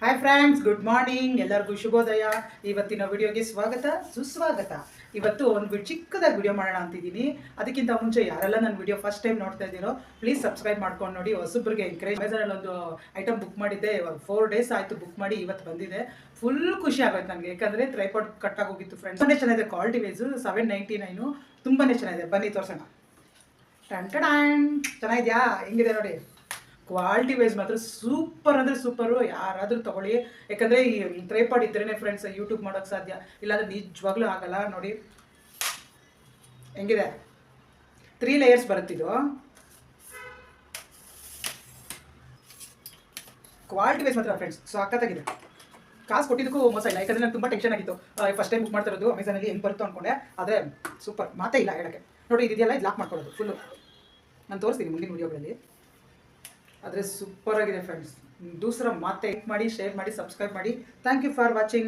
Hi friends, good morning. ಎಲ್ಲರಿಗೂ ಶುಭೋದಯ. ಇವತ್ತಿನ ವಿಡಿಯೋಗೆ ಸ್ವಾಗತ ಸುಸ್ವಾಗತ. ಇವತ್ತು ಒಂದು ಚಿಕ್ಕದಾಗಿ ವಿಡಿಯೋ ಮಾಡೋಣ ಅಂತಿದ್ದೀನಿ. ಅದಕ್ಕಿಂತ ಮುಂಚೆ ಯಾರೆಲ್ಲ ನನ್ನ ವಿಡಿಯೋ ಫಸ್ಟ್ ಟೈಮ್ ನೋಡ್ತಾ ಇದ್ದೀರೋ ಪ್ಲೀಸ್ ಸಬ್ಸ್ಕ್ರೈಬ್ ಮಾಡ್ಕೊಂಡು ನೋಡಿ. ಹೊಸಬ್ರಿಗೆ ಎಂಕರೇಜ್. ಅಮೆಝಾನಲ್ಲಿ ಒಂದು ಐಟಮ್ ಬುಕ್ ಮಾಡಿದ್ದೆ, ಇವಾಗ 4 days ಆಯಿತು ಬುಕ್ ಮಾಡಿ, ಇವತ್ತು ಬಂದಿದೆ. ಫುಲ್ ಖುಷಿ ಆಗೋಯ್ತು ನನಗೆ, ಯಾಕಂದರೆ ಟ್ರೈಪಾಡ್ ಕಟ್ಟಾಗಿ ಹೋಗಿತ್ತು ಫ್ರೆಂಡ್ಸ್. ತುಂಬಾ ಚೆನ್ನಾಗಿದೆ ಕ್ವಾಲಿಟಿ ವೈಸು. 799 ತುಂಬಾ ಚೆನ್ನಾಗಿದೆ. ಬನ್ನಿ ತೋರಿಸೋಣ. ಚೆನ್ನಾಗಿದೆಯಾ? ಹೆಂಗಿದೆ ನೋಡಿ. ಕ್ವಾಲಿಟಿ ವೈಸ್ ಮಾತ್ರ ಸೂಪರ್ ಅಂದರೆ ಸೂಪರು. ಯಾರಾದರೂ ತೊಗೊಳ್ಳಿ, ಯಾಕಂದರೆ ಈ ಟ್ರೈಪಾಡ್ ಇದ್ರೇ ಫ್ರೆಂಡ್ಸ್ ಯೂಟ್ಯೂಬ್ ಮಾಡೋಕ್ಕೆ ಸಾಧ್ಯ, ಇಲ್ಲಾಂದರೆ ನಿಜವಾಗ್ಲೂ ಆಗಲ್ಲ. ನೋಡಿ ಹೆಂಗಿದೆ, 3 layers ಬರುತ್ತಿದ್ದು. ಕ್ವಾಲಿಟಿ ವೈಸ್ ಮಾತ್ರ ಫ್ರೆಂಡ್ಸ್ ಸಖತ್ತಾಗಿದೆ. ಕಾಸು ಕೊಟ್ಟಿದ್ದಕ್ಕೂ ಮೋಸ ಇಲ್ಲ, ಯಾಕಂದರೆ ನಂಗೆ ತುಂಬ ಟೆನ್ಷನ್ ಆಗಿತ್ತು. ಫಸ್ಟ್ ಟೈಮ್ ಬುಕ್ ಮಾಡ್ತಾ ಇರೋದು ಅಮೆಝಾನಲ್ಲಿ, ಹೆಂಗೆ ಬರುತ್ತೋ ಅಂದ್ಕೊಂಡೆ. ಆದರೆ ಸೂಪರ್, ಮಾತೇ ಇಲ್ಲ ಹೇಳೋಕ್ಕೆ. ನೋಡಿ ಇದೆಯಲ್ಲ, ಇದು ಲಾಕ್ ಮಾಡ್ಕೊಳ್ಳೋದು ಫುಲ್ಲು. ನಾನು ತೋರಿಸ್ತೀನಿ ಮುಂದಿನ ವೀಡಿಯೋಗಳಲ್ಲಿ. ಆದರೆ ಸೂಪರ್ ಆಗಿದೆ ಫ್ರೆಂಡ್ಸ್. ದೂಸರ ಮಾತೆ ಮಾಡಿ, ಶೇರ್ ಮಾಡಿ, ಸಬ್ಸ್ಕ್ರೈಬ್ ಮಾಡಿ. Thank you for watching.